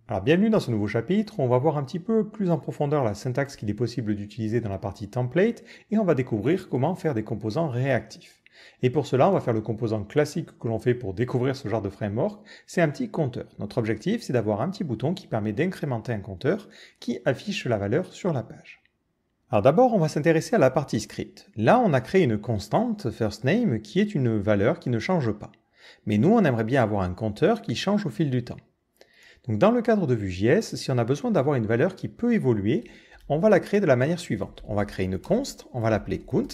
Alors bienvenue dans ce nouveau chapitre, on va voir un petit peu plus en profondeur la syntaxe qu'il est possible d'utiliser dans la partie template et on va découvrir comment faire des composants réactifs. Et pour cela, on va faire le composant classique que l'on fait pour découvrir ce genre de framework, c'est un petit compteur. Notre objectif, c'est d'avoir un petit bouton qui permet d'incrémenter un compteur qui affiche la valeur sur la page. Alors d'abord, on va s'intéresser à la partie script. Là, on a créé une constante, firstName, qui est une valeur qui ne change pas. Mais nous, on aimerait bien avoir un compteur qui change au fil du temps. Donc dans le cadre de Vue.js, si on a besoin d'avoir une valeur qui peut évoluer, on va la créer de la manière suivante. On va créer une const, on va l'appeler count,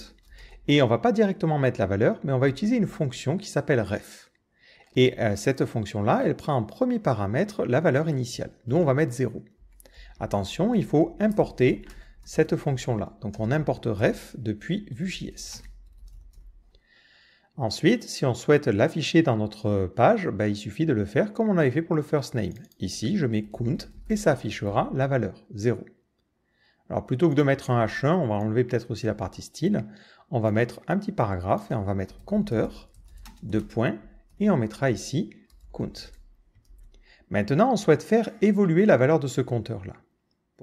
et on ne va pas directement mettre la valeur, mais on va utiliser une fonction qui s'appelle ref. Et cette fonction-là, elle prend en premier paramètre la valeur initiale. Nous, on va mettre 0. Attention, il faut importer cette fonction-là. Donc on importe ref depuis Vue.js. Ensuite, si on souhaite l'afficher dans notre page, il suffit de le faire comme on avait fait pour le firstName. Ici, je mets count et ça affichera la valeur 0. Alors plutôt que de mettre un H1, on va enlever peut-être aussi la partie style. On va mettre un petit paragraphe et on va mettre compteur, deux points, et on mettra ici count. Maintenant, on souhaite faire évoluer la valeur de ce compteur-là.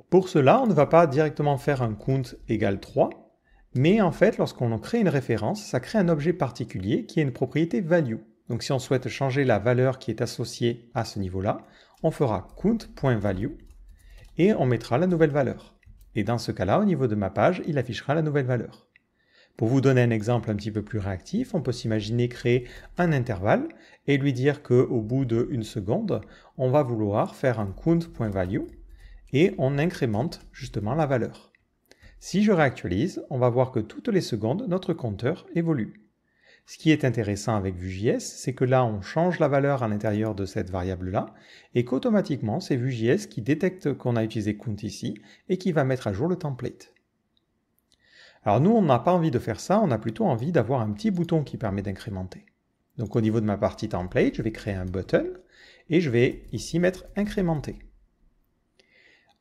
Pour cela, on ne va pas directement faire un count égale 3, mais en fait, lorsqu'on crée une référence, ça crée un objet particulier qui a une propriété value. Donc si on souhaite changer la valeur qui est associée à ce niveau-là, on fera count.value et on mettra la nouvelle valeur. Et dans ce cas-là, au niveau de ma page, il affichera la nouvelle valeur. Pour vous donner un exemple un petit peu plus réactif, on peut s'imaginer créer un intervalle et lui dire qu'au bout d'1 seconde, on va vouloir faire un count.value et on incrémente justement la valeur. Si je réactualise, on va voir que toutes les secondes, notre compteur évolue. Ce qui est intéressant avec Vue.js, c'est que là, on change la valeur à l'intérieur de cette variable-là, et qu'automatiquement, c'est Vue.js qui détecte qu'on a utilisé count ici, et qui va mettre à jour le template. Alors nous, on n'a pas envie de faire ça, on a plutôt envie d'avoir un petit bouton qui permet d'incrémenter. Donc au niveau de ma partie template, je vais créer un button, et je vais ici mettre incrémenter.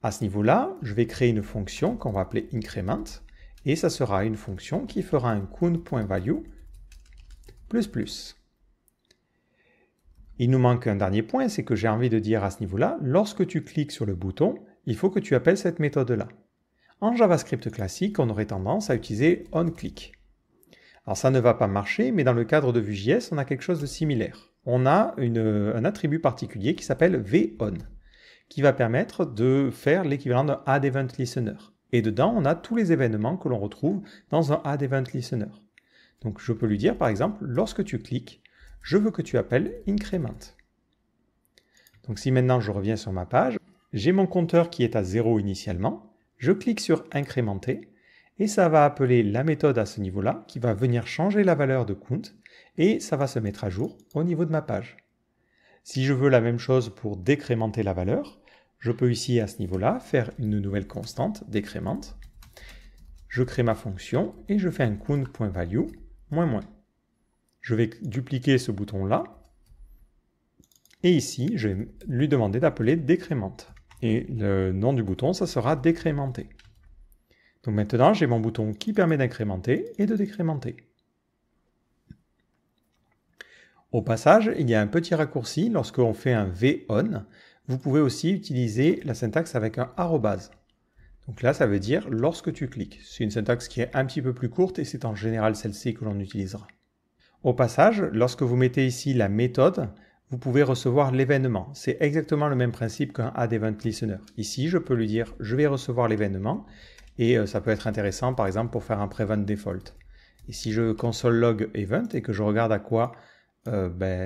À ce niveau-là, je vais créer une fonction qu'on va appeler increment, et ça sera une fonction qui fera un count.value ++. Il nous manque un dernier point, c'est que j'ai envie de dire à ce niveau-là, lorsque tu cliques sur le bouton, il faut que tu appelles cette méthode-là. En JavaScript classique, on aurait tendance à utiliser onClick. Alors ça ne va pas marcher, mais dans le cadre de Vue.js, on a quelque chose de similaire. On a un attribut particulier qui s'appelle vOn, qui va permettre de faire l'équivalent d'un add-event-listener. Et dedans, on a tous les événements que l'on retrouve dans un add-event-listener. Donc je peux lui dire, par exemple, lorsque tu cliques, je veux que tu appelles increment. Donc si maintenant je reviens sur ma page, j'ai mon compteur qui est à 0 initialement, je clique sur incrémenter, et ça va appeler la méthode à ce niveau-là, qui va venir changer la valeur de count, et ça va se mettre à jour au niveau de ma page. Si je veux la même chose pour décrémenter la valeur, je peux ici à ce niveau-là faire une nouvelle constante, décrémente. Je crée ma fonction et je fais un count.value --. Je vais dupliquer ce bouton-là et ici je vais lui demander d'appeler décrémente. Et le nom du bouton, ça sera décrémenter. Donc maintenant j'ai mon bouton qui permet d'incrémenter et de décrémenter. Au passage, il y a un petit raccourci lorsqu'on fait un vOn. Vous pouvez aussi utiliser la syntaxe avec un arrobase. Donc là, ça veut dire lorsque tu cliques. C'est une syntaxe qui est un petit peu plus courte et c'est en général celle-ci que l'on utilisera. Au passage, lorsque vous mettez ici la méthode, vous pouvez recevoir l'événement. C'est exactement le même principe qu'un add-event-listener. Ici, je peux lui dire je vais recevoir l'événement et ça peut être intéressant par exemple pour faire un prevent default. Et si je console log event et que je regarde à quoi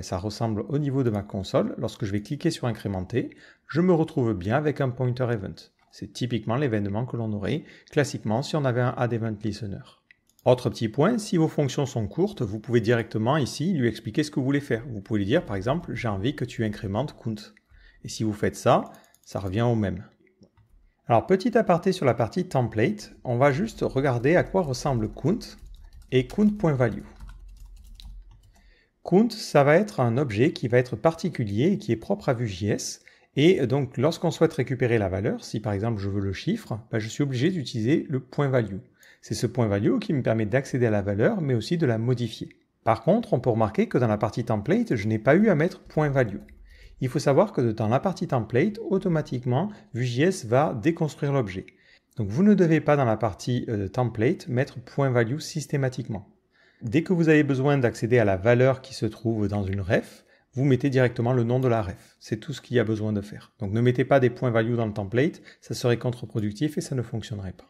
ça ressemble au niveau de ma console, lorsque je vais cliquer sur incrémenter, je me retrouve bien avec un pointer event. C'est typiquement l'événement que l'on aurait classiquement si on avait un add-event-listener. Autre petit point, si vos fonctions sont courtes, vous pouvez directement ici lui expliquer ce que vous voulez faire. Vous pouvez lui dire par exemple, j'ai envie que tu incrémentes count. Et si vous faites ça, ça revient au même. Alors petit aparté sur la partie template, on va juste regarder à quoi ressemble count et count.value. Count, ça va être un objet qui va être particulier et qui est propre à Vue.js. Et donc, lorsqu'on souhaite récupérer la valeur, si par exemple je veux le chiffre, je suis obligé d'utiliser le point value. C'est ce point value qui me permet d'accéder à la valeur, mais aussi de la modifier. Par contre, on peut remarquer que dans la partie template, je n'ai pas eu à mettre point value. il faut savoir que dans la partie template, automatiquement, Vue.js va déconstruire l'objet. Donc vous ne devez pas dans la partie template mettre .value systématiquement. Dès que vous avez besoin d'accéder à la valeur qui se trouve dans une ref, vous mettez directement le nom de la ref. C'est tout ce qu'il y a besoin de faire. Donc ne mettez pas des .value dans le template, ça serait contre-productif et ça ne fonctionnerait pas.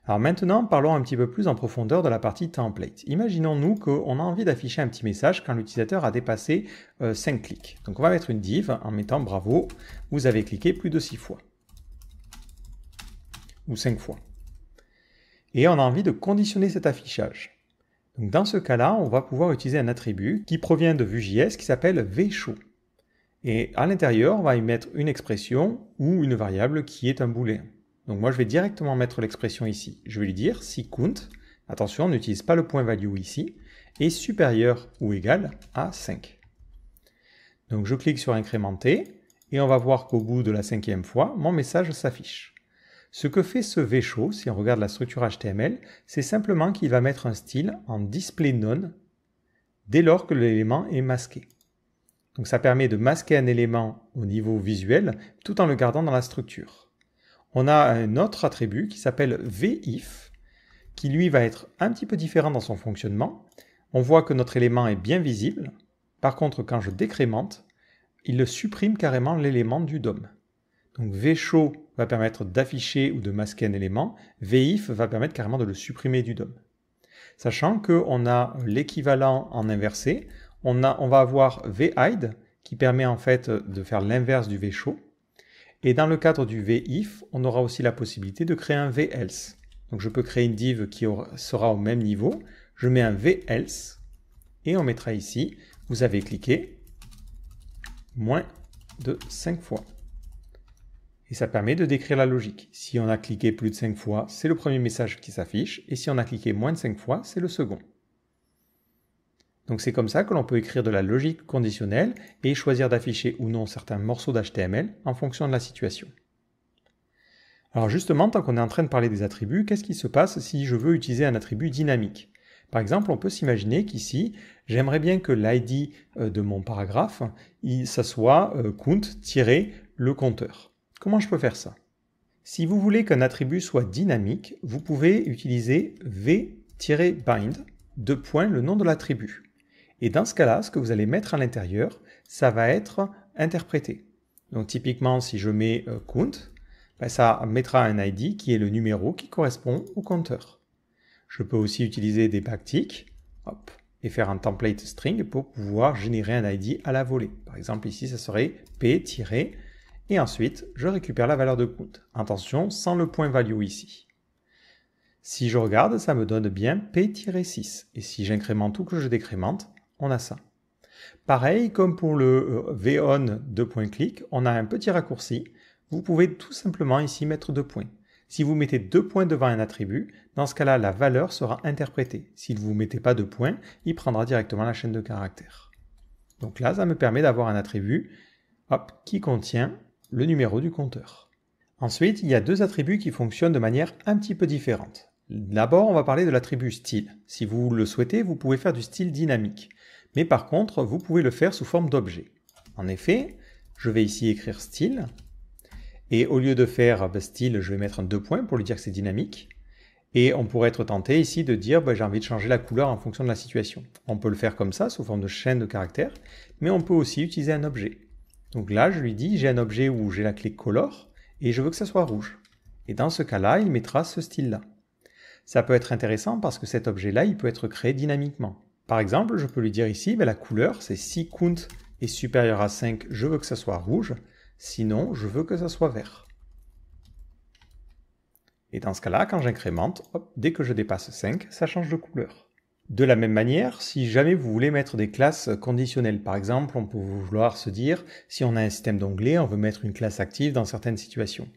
Alors maintenant, parlons un petit peu plus en profondeur de la partie template. Imaginons-nous qu'on a envie d'afficher un petit message quand l'utilisateur a dépassé 5 clics. Donc on va mettre une div en mettant bravo, vous avez cliqué plus de 6 fois. Ou 5 fois. Et on a envie de conditionner cet affichage. Donc dans ce cas-là, on va pouvoir utiliser un attribut qui provient de Vue.js qui s'appelle vShow. Et à l'intérieur, on va y mettre une expression ou une variable qui est un booléen. Donc moi, je vais directement mettre l'expression ici. Je vais lui dire si count, attention, on n'utilise pas le .value ici, est supérieur ou égal à 5. Donc je clique sur incrémenter et on va voir qu'au bout de la 5e fois, mon message s'affiche. Ce que fait ce vShow, si on regarde la structure HTML, c'est simplement qu'il va mettre un style en displayNone dès lors que l'élément est masqué. Donc ça permet de masquer un élément au niveau visuel tout en le gardant dans la structure. On a un autre attribut qui s'appelle vIf, qui lui va être un petit peu différent dans son fonctionnement. On voit que notre élément est bien visible. Par contre, quand je décrémente, il supprime carrément l'élément du DOM. Donc vShow va permettre d'afficher ou de masquer un élément, vIf va permettre carrément de le supprimer du DOM. Sachant qu'on a l'équivalent en inversé, on va avoir vHide qui permet en fait de faire l'inverse du vShow. Et dans le cadre du vIf, on aura aussi la possibilité de créer un vElse. Donc je peux créer une div qui sera au même niveau, je mets un vElse et on mettra ici, vous avez cliqué moins de 5 fois. Et ça permet de décrire la logique. Si on a cliqué plus de 5 fois, c'est le premier message qui s'affiche, et si on a cliqué moins de 5 fois, c'est le second. Donc c'est comme ça que l'on peut écrire de la logique conditionnelle et choisir d'afficher ou non certains morceaux d'HTML en fonction de la situation. Alors justement, tant qu'on est en train de parler des attributs, qu'est-ce qui se passe si je veux utiliser un attribut dynamique? Par exemple, on peut s'imaginer qu'ici, j'aimerais bien que l'ID de mon paragraphe, ça soit count-le compteur. Comment je peux faire ça? Si vous voulez qu'un attribut soit dynamique, vous pouvez utiliser v-bind, le nom de l'attribut. Et dans ce cas-là, ce que vous allez mettre à l'intérieur, ça va être interprété. Donc typiquement, si je mets count, ça mettra un ID qui est le numéro qui correspond au compteur. Je peux aussi utiliser des backticks et faire un template string pour pouvoir générer un ID à la volée. Par exemple, ici, ça serait p- et ensuite, je récupère la valeur de count. Attention, sans le .value ici. Si je regarde, ça me donne bien p-6. Et si j'incrémente ou que je décrémente, on a ça. Pareil, comme pour le von :click, on a un petit raccourci. Vous pouvez tout simplement ici mettre 2 points. Si vous mettez 2 points devant un attribut, dans ce cas-là, la valeur sera interprétée. Si vous ne mettez pas de points, il prendra directement la chaîne de caractères. Donc là, ça me permet d'avoir un attribut qui contient le numéro du compteur. Ensuite, il y a deux attributs qui fonctionnent de manière un petit peu différente. D'abord, on va parler de l'attribut style. Si vous le souhaitez, vous pouvez faire du style dynamique. Mais par contre, vous pouvez le faire sous forme d'objet. En effet, je vais ici écrire style. Et au lieu de faire style, je vais mettre un 2 points pour lui dire que c'est dynamique. Et on pourrait être tenté ici de dire j'ai envie de changer la couleur en fonction de la situation. On peut le faire comme ça, sous forme de chaîne de caractères, mais on peut aussi utiliser un objet. Donc là, je lui dis j'ai un objet où j'ai la clé color et je veux que ça soit rouge. Et dans ce cas-là, il mettra ce style-là. Ça peut être intéressant parce que cet objet-là, il peut être créé dynamiquement. Par exemple, je peux lui dire ici, la couleur, c'est si count est supérieur à 5, je veux que ça soit rouge, sinon je veux que ça soit vert. Et dans ce cas-là, quand j'incrémente, dès que je dépasse 5, ça change de couleur. De la même manière, si jamais vous voulez mettre des classes conditionnelles, par exemple, on peut vouloir se dire, si on a un système d'onglets, on veut mettre une classe active dans certaines situations.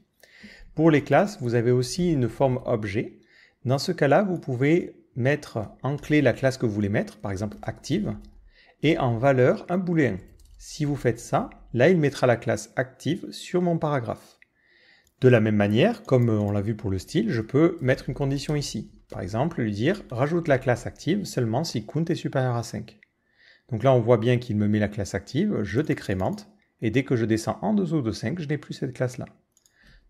Pour les classes, vous avez aussi une forme objet. Dans ce cas-là, vous pouvez mettre en clé la classe que vous voulez mettre, par exemple active, et en valeur un booléen. Si vous faites ça, là il mettra la classe active sur mon paragraphe. De la même manière, comme on l'a vu pour le style, je peux mettre une condition ici. Par exemple, lui dire rajoute la classe active seulement si count est supérieur à 5. Donc là, on voit bien qu'il me met la classe active, je décrémente, et dès que je descends en dessous de 5, je n'ai plus cette classe-là.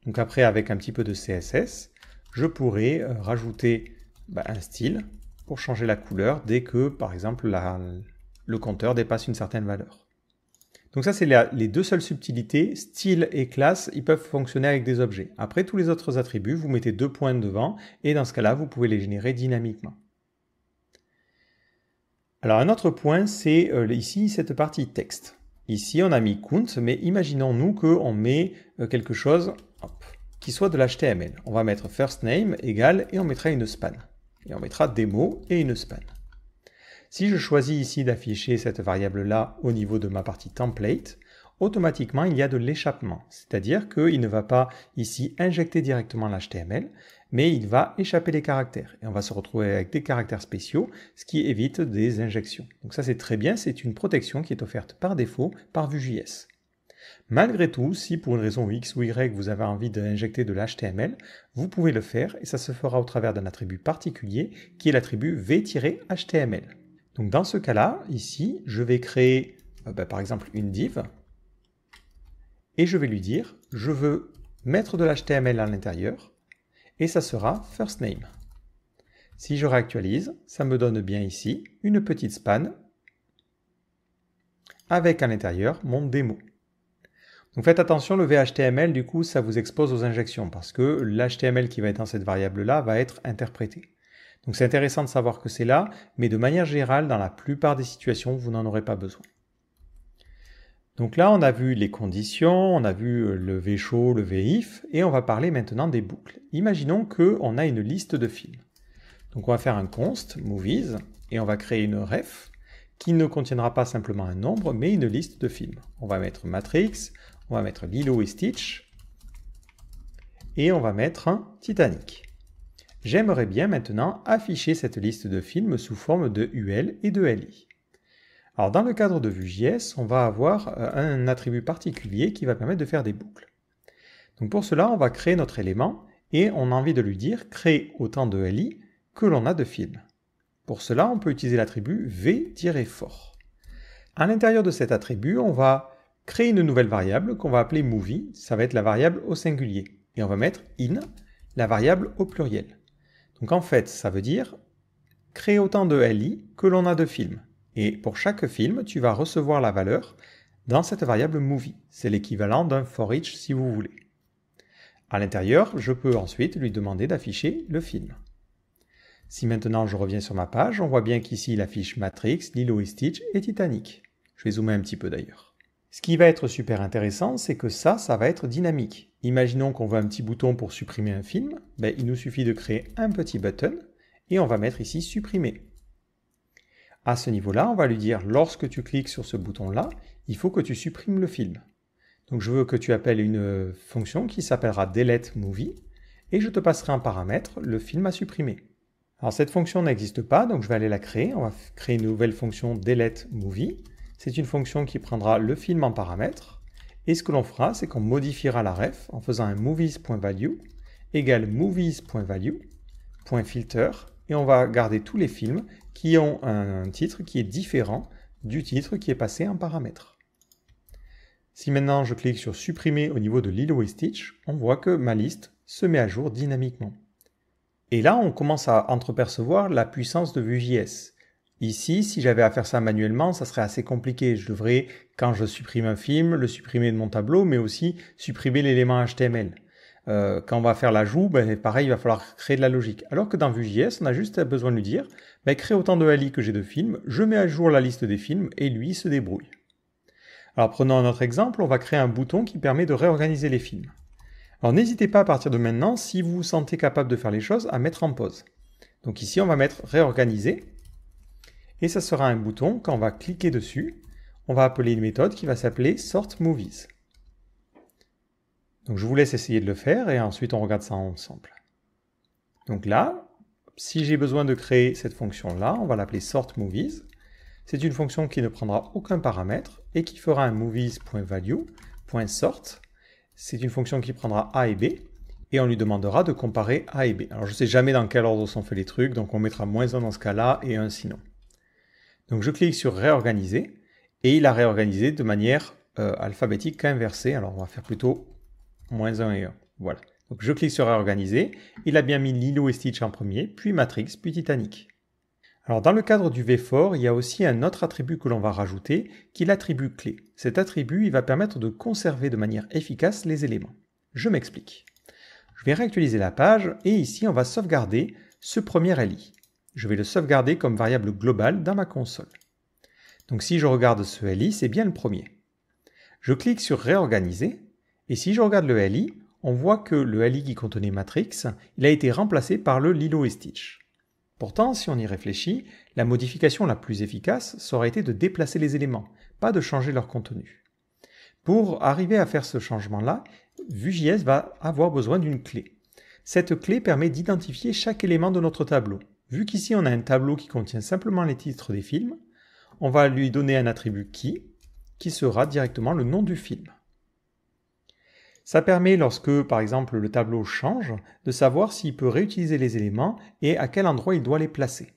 Donc après, avec un petit peu de CSS, je pourrais rajouter un style pour changer la couleur dès que, par exemple, le compteur dépasse une certaine valeur. Donc ça, c'est les deux seules subtilités, style et classe, ils peuvent fonctionner avec des objets. Après, tous les autres attributs, vous mettez 2 points devant, et dans ce cas-là, vous pouvez les générer dynamiquement. Alors un autre point, c'est ici cette partie texte. Ici, on a mis count, mais imaginons-nous qu'on met quelque chose qui soit de l'HTML. On va mettre first name égale, et on mettra une span. Et on mettra démo et une span. Si je choisis ici d'afficher cette variable-là au niveau de ma partie template, automatiquement il y a de l'échappement. C'est-à-dire qu'il ne va pas ici injecter directement l'HTML, mais il va échapper les caractères. Et on va se retrouver avec des caractères spéciaux, ce qui évite des injections. Donc ça c'est très bien, c'est une protection qui est offerte par défaut par Vue.js. Malgré tout, si pour une raison X ou Y vous avez envie d'injecter de l'HTML, vous pouvez le faire et ça se fera au travers d'un attribut particulier qui est l'attribut v-html. Donc dans ce cas-là, ici, je vais créer par exemple une div et je vais lui dire je veux mettre de l'HTML à l'intérieur et ça sera first name. Si je réactualise, ça me donne bien ici une petite span avec à l'intérieur mon démo. Donc faites attention, le VHTML, du coup, ça vous expose aux injections parce que l'HTML qui va être dans cette variable-là va être interprété. Donc c'est intéressant de savoir que c'est là, mais de manière générale, dans la plupart des situations, vous n'en aurez pas besoin. Donc là, on a vu les conditions, on a vu le vShow, le vIf, et on va parler maintenant des boucles. Imaginons qu'on a une liste de films. Donc on va faire un const, movies, et on va créer une ref qui ne contiendra pas simplement un nombre, mais une liste de films. On va mettre Matrix, on va mettre Lilo et Stitch, et on va mettre un Titanic. J'aimerais bien maintenant afficher cette liste de films sous forme de UL et de LI. Alors dans le cadre de Vue.js, on va avoir un attribut particulier qui va permettre de faire des boucles. Donc pour cela, on va créer notre élément et on a envie de lui dire créer autant de LI que l'on a de films. Pour cela, on peut utiliser l'attribut v-for. À l'intérieur de cet attribut, on va créer une nouvelle variable qu'on va appeler movie, ça va être la variable au singulier. Et on va mettre in, la variable au pluriel. Donc en fait, ça veut dire créer autant de LI que l'on a de films. Et pour chaque film, tu vas recevoir la valeur dans cette variable movie. C'est l'équivalent d'un for each si vous voulez. À l'intérieur, je peux ensuite lui demander d'afficher le film. Si maintenant je reviens sur ma page, on voit bien qu'ici il affiche Matrix, Lilo et Stitch et Titanic. Je vais zoomer un petit peu d'ailleurs. Ce qui va être super intéressant, c'est que ça va être dynamique. Imaginons qu'on veut un petit bouton pour supprimer un film, il nous suffit de créer un petit button et on va mettre ici supprimer. À ce niveau-là, on va lui dire lorsque tu cliques sur ce bouton-là, il faut que tu supprimes le film. Donc je veux que tu appelles une fonction qui s'appellera delete movie et je te passerai en paramètre le film à supprimer. Alors cette fonction n'existe pas, donc je vais aller la créer. On va créer une nouvelle fonction delete movie. C'est une fonction qui prendra le film en paramètre. Et ce que l'on fera, c'est qu'on modifiera la ref en faisant un movies.value égale movies.value.filter et on va garder tous les films qui ont un titre qui est différent du titre qui est passé en paramètre. Si maintenant je clique sur supprimer au niveau de Lilo et Stitch, on voit que ma liste se met à jour dynamiquement. Et là, on commence à entrepercevoir la puissance de Vue.js. Ici, si j'avais à faire ça manuellement, ça serait assez compliqué. Je devrais, quand je supprime un film, le supprimer de mon tableau, mais aussi supprimer l'élément HTML. Quand on va faire l'ajout, pareil, il va falloir créer de la logique. Alors que dans Vue.js, on a juste besoin de lui dire crée autant de LI que j'ai de films, je mets à jour la liste des films et lui se débrouille. Alors prenons un autre exemple, on va créer un bouton qui permet de réorganiser les films. Alors n'hésitez pas à partir de maintenant, si vous vous sentez capable de faire les choses, à mettre en pause. Donc ici, on va mettre réorganiser. Et ça sera un bouton, quand on va cliquer dessus, on va appeler une méthode qui va s'appeler sortMovies. Donc je vous laisse essayer de le faire et ensuite on regarde ça ensemble. Donc là, si j'ai besoin de créer cette fonction-là, on va l'appeler sortMovies. C'est une fonction qui ne prendra aucun paramètre et qui fera un movies.value.sort. C'est une fonction qui prendra A et B et on lui demandera de comparer A et B. Alors je ne sais jamais dans quel ordre sont faits les trucs, donc on mettra -1 dans ce cas-là et 1 sinon. Donc je clique sur réorganiser et il a réorganisé de manière alphabétique inversée. Alors on va faire plutôt -1 et 1. Voilà. Donc je clique sur réorganiser, il a bien mis Lilo et Stitch en premier, puis Matrix, puis Titanic. Alors dans le cadre du V-For, il y a aussi un autre attribut que l'on va rajouter, qui est l'attribut clé. Cet attribut, il va permettre de conserver de manière efficace les éléments. Je m'explique. Je vais réactualiser la page et ici on va sauvegarder ce premier LI. Je vais le sauvegarder comme variable globale dans ma console. Donc si je regarde ce LI, c'est bien le premier. Je clique sur réorganiser et si je regarde le LI, on voit que le LI qui contenait Matrix, il a été remplacé par le Lilo et Stitch. Pourtant, si on y réfléchit, la modification la plus efficace, ça aurait été de déplacer les éléments, pas de changer leur contenu. Pour arriver à faire ce changement-là, Vue.js va avoir besoin d'une clé. Cette clé permet d'identifier chaque élément de notre tableau. Vu qu'ici on a un tableau qui contient simplement les titres des films, on va lui donner un attribut key, qui sera directement le nom du film. Ça permet, lorsque par exemple le tableau change, de savoir s'il peut réutiliser les éléments et à quel endroit il doit les placer.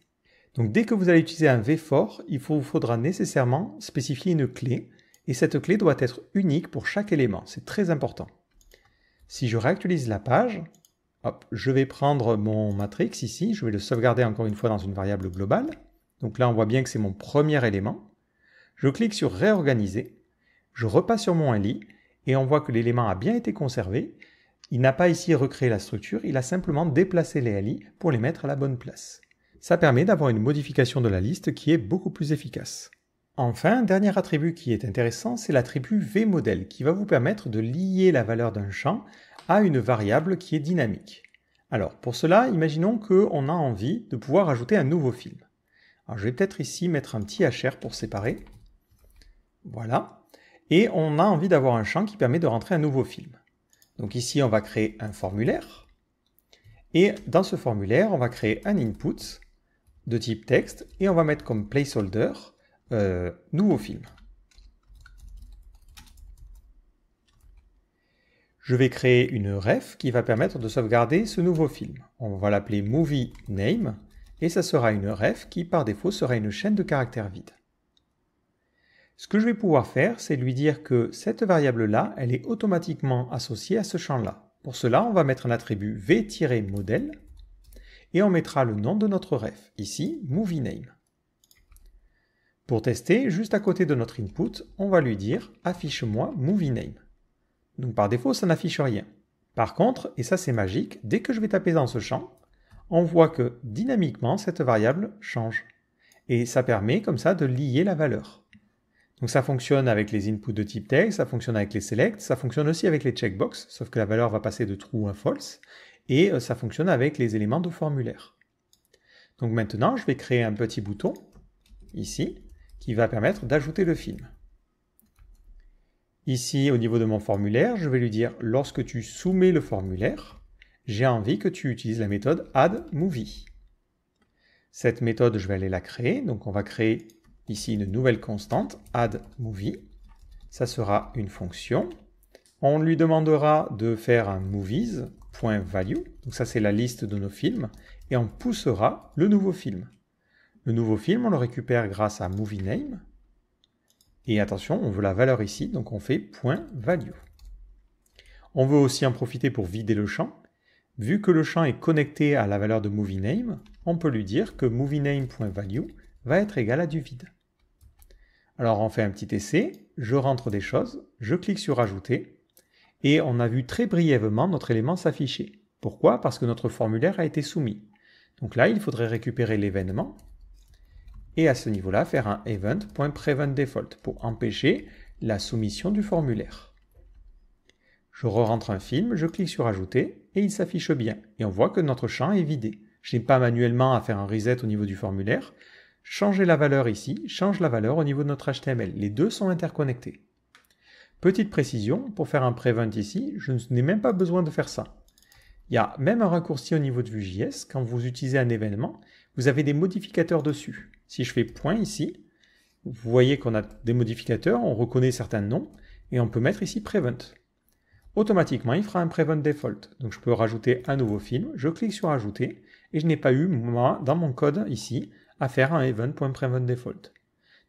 Donc dès que vous allez utiliser un V-For, il vous faudra nécessairement spécifier une clé, et cette clé doit être unique pour chaque élément, c'est très important. Si je réactualise la page, hop, je vais prendre mon matrix ici, je vais le sauvegarder encore une fois dans une variable globale. Donc là on voit bien que c'est mon premier élément. Je clique sur réorganiser, je repasse sur mon LI, et on voit que l'élément a bien été conservé. Il n'a pas ici recréé la structure, il a simplement déplacé les LI pour les mettre à la bonne place. Ça permet d'avoir une modification de la liste qui est beaucoup plus efficace. Enfin, dernier attribut qui est intéressant, c'est l'attribut VModel qui va vous permettre de lier la valeur d'un champ à une variable qui est dynamique. Alors pour cela, imaginons qu'on a envie de pouvoir ajouter un nouveau film. Alors je vais peut-être ici mettre un petit HR pour séparer. Voilà. Et on a envie d'avoir un champ qui permet de rentrer un nouveau film. Donc ici, on va créer un formulaire. Et dans ce formulaire, on va créer un input de type texte et on va mettre comme placeholder nouveau film. Je vais créer une ref qui va permettre de sauvegarder ce nouveau film. On va l'appeler movie name et ça sera une ref qui par défaut sera une chaîne de caractères vide. Ce que je vais pouvoir faire, c'est lui dire que cette variable-là, elle est automatiquement associée à ce champ-là. Pour cela, on va mettre un attribut v-model et on mettra le nom de notre ref, ici movie name. Pour tester, juste à côté de notre input, on va lui dire affiche-moi movie name. Donc par défaut, ça n'affiche rien. Par contre, et ça c'est magique, dès que je vais taper dans ce champ, on voit que dynamiquement cette variable change. Et ça permet comme ça de lier la valeur. Donc ça fonctionne avec les inputs de type texte, ça fonctionne avec les selects, ça fonctionne aussi avec les checkbox, sauf que la valeur va passer de true à false, et ça fonctionne avec les éléments de formulaire. Donc maintenant, je vais créer un petit bouton, ici, qui va permettre d'ajouter le film. Ici, au niveau de mon formulaire, je vais lui dire, lorsque tu soumets le formulaire, j'ai envie que tu utilises la méthode addMovie. Cette méthode, je vais aller la créer, donc on va créer ici une nouvelle constante, addMovie. Ça sera une fonction. On lui demandera de faire un movies.value. Donc ça c'est la liste de nos films. Et on poussera le nouveau film. Le nouveau film, on le récupère grâce à movieName. Et attention, on veut la valeur ici, donc on fait .value. On veut aussi en profiter pour vider le champ. Vu que le champ est connecté à la valeur de movieName, on peut lui dire que movieName.value va être égal à du vide. Alors on fait un petit essai, je rentre des choses, je clique sur ajouter, et on a vu très brièvement notre élément s'afficher. Pourquoi? Parce que notre formulaire a été soumis. Donc là, il faudrait récupérer l'événement, et à ce niveau-là, faire un event.preventDefault pour empêcher la soumission du formulaire. Je re-rentre un film, je clique sur ajouter, et il s'affiche bien. Et on voit que notre champ est vidé. Je n'ai pas manuellement à faire un reset au niveau du formulaire. Changer la valeur ici, change la valeur au niveau de notre HTML. Les deux sont interconnectés. Petite précision, pour faire un prevent ici, je n'ai même pas besoin de faire ça. Il y a même un raccourci au niveau de Vue.js, quand vous utilisez un événement, vous avez des modificateurs dessus. Si je fais point ici, vous voyez qu'on a des modificateurs, on reconnaît certains noms, et on peut mettre ici prevent. Automatiquement, il fera un prevent default. Donc je peux rajouter un nouveau film, je clique sur ajouter, et je n'ai pas eu, moi, dans mon code ici, à faire un event.preventDefault.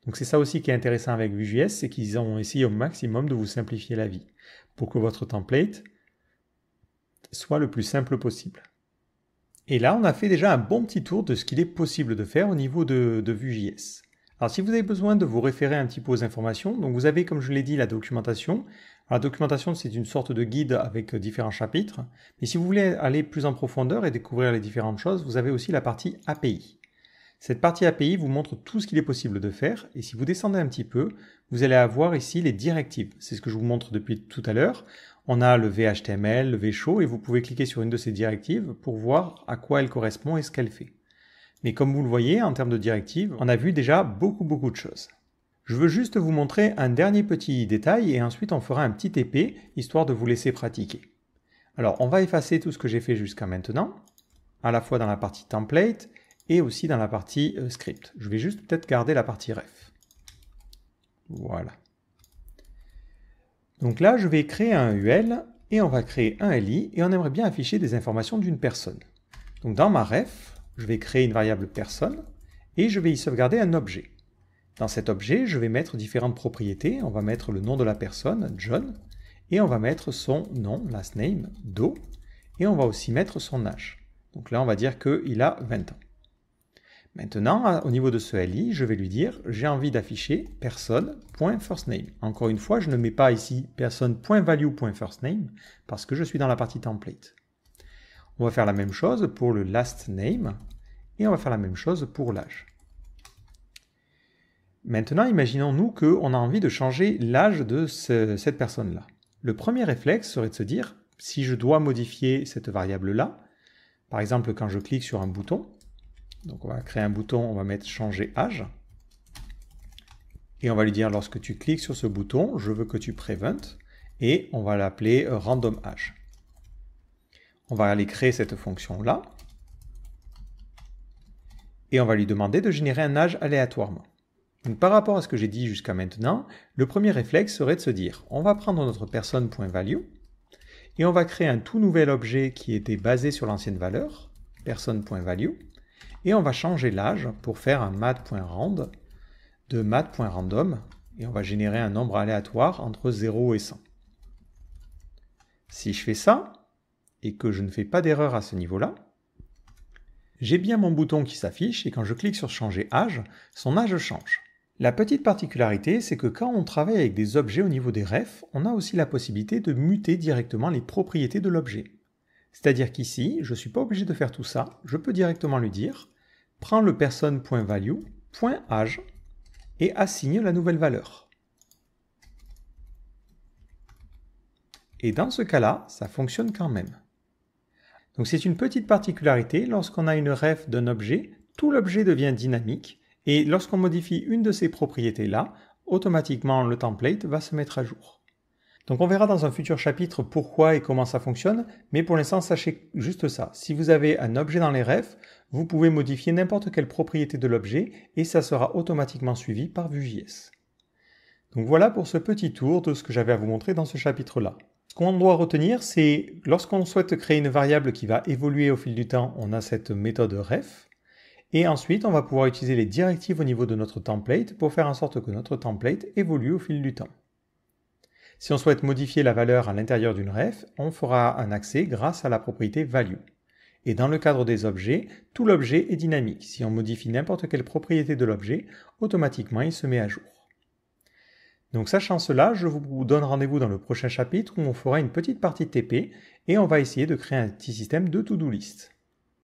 Donc c'est ça aussi qui est intéressant avec Vue.js, c'est qu'ils ont essayé au maximum de vous simplifier la vie pour que votre template soit le plus simple possible. Et là, on a fait déjà un bon petit tour de ce qu'il est possible de faire au niveau de Vue.js. Alors si vous avez besoin de vous référer un petit peu aux informations, donc vous avez, comme je l'ai dit, la documentation. Alors, la documentation, c'est une sorte de guide avec différents chapitres. Mais si vous voulez aller plus en profondeur et découvrir les différentes choses, vous avez aussi la partie API. Cette partie API vous montre tout ce qu'il est possible de faire. Et si vous descendez un petit peu, vous allez avoir ici les directives. C'est ce que je vous montre depuis tout à l'heure. On a le VHTML, le VShow, et vous pouvez cliquer sur une de ces directives pour voir à quoi elle correspond et ce qu'elle fait. Mais comme vous le voyez, en termes de directives, on a vu déjà beaucoup de choses. Je veux juste vous montrer un dernier petit détail et ensuite on fera un petit TP, histoire de vous laisser pratiquer. Alors, on va effacer tout ce que j'ai fait jusqu'à maintenant, à la fois dans la partie template et aussi dans la partie script. Je vais juste peut-être garder la partie ref. Voilà. Donc là, je vais créer un UL et on va créer un LI et on aimerait bien afficher des informations d'une personne. Donc dans ma ref, je vais créer une variable personne et je vais y sauvegarder un objet. Dans cet objet, je vais mettre différentes propriétés. On va mettre le nom de la personne, John, et on va mettre son nom, last name, Doe, et on va aussi mettre son âge. Donc là, on va dire qu'il a 20 ans. Maintenant, au niveau de ce LI, je vais lui dire, j'ai envie d'afficher personne.firstname. Encore une fois, je ne mets pas ici personne.value.firstname parce que je suis dans la partie template. On va faire la même chose pour le last name et on va faire la même chose pour l'âge. Maintenant, imaginons-nous qu'on a envie de changer l'âge de cette personne-là. Le premier réflexe serait de se dire, si je dois modifier cette variable-là, par exemple quand je clique sur un bouton, donc on va créer un bouton, on va mettre changer âge, et on va lui dire lorsque tu cliques sur ce bouton, je veux que tu prevent, et on va l'appeler random âge. On va aller créer cette fonction-là, et on va lui demander de générer un âge aléatoirement. Donc par rapport à ce que j'ai dit jusqu'à maintenant, le premier réflexe serait de se dire, on va prendre notre personne.value, et on va créer un tout nouvel objet qui était basé sur l'ancienne valeur, personne.value, et on va changer l'âge pour faire un mat.rand de mat.random, et on va générer un nombre aléatoire entre 0 et 100. Si je fais ça, et que je ne fais pas d'erreur à ce niveau-là, j'ai bien mon bouton qui s'affiche, et quand je clique sur changer âge, son âge change. La petite particularité, c'est que quand on travaille avec des objets au niveau des refs, on a aussi la possibilité de muter directement les propriétés de l'objet. C'est-à-dire qu'ici, je ne suis pas obligé de faire tout ça, je peux directement lui dire « Prends le personne.value.âge » et assigne la nouvelle valeur. Et dans ce cas-là, ça fonctionne quand même. Donc c'est une petite particularité, lorsqu'on a une ref d'un objet, tout l'objet devient dynamique, et lorsqu'on modifie une de ces propriétés-là, automatiquement le template va se mettre à jour. Donc on verra dans un futur chapitre pourquoi et comment ça fonctionne, mais pour l'instant sachez juste ça. Si vous avez un objet dans les refs, vous pouvez modifier n'importe quelle propriété de l'objet et ça sera automatiquement suivi par Vue.js. Donc voilà pour ce petit tour de ce que j'avais à vous montrer dans ce chapitre-là. Ce qu'on doit retenir, c'est lorsqu'on souhaite créer une variable qui va évoluer au fil du temps, on a cette méthode ref. Et ensuite, on va pouvoir utiliser les directives au niveau de notre template pour faire en sorte que notre template évolue au fil du temps. Si on souhaite modifier la valeur à l'intérieur d'une ref, on fera un accès grâce à la propriété value. Et dans le cadre des objets, tout l'objet est dynamique. Si on modifie n'importe quelle propriété de l'objet, automatiquement il se met à jour. Donc sachant cela, je vous donne rendez-vous dans le prochain chapitre où on fera une petite partie TP et on va essayer de créer un petit système de to-do list.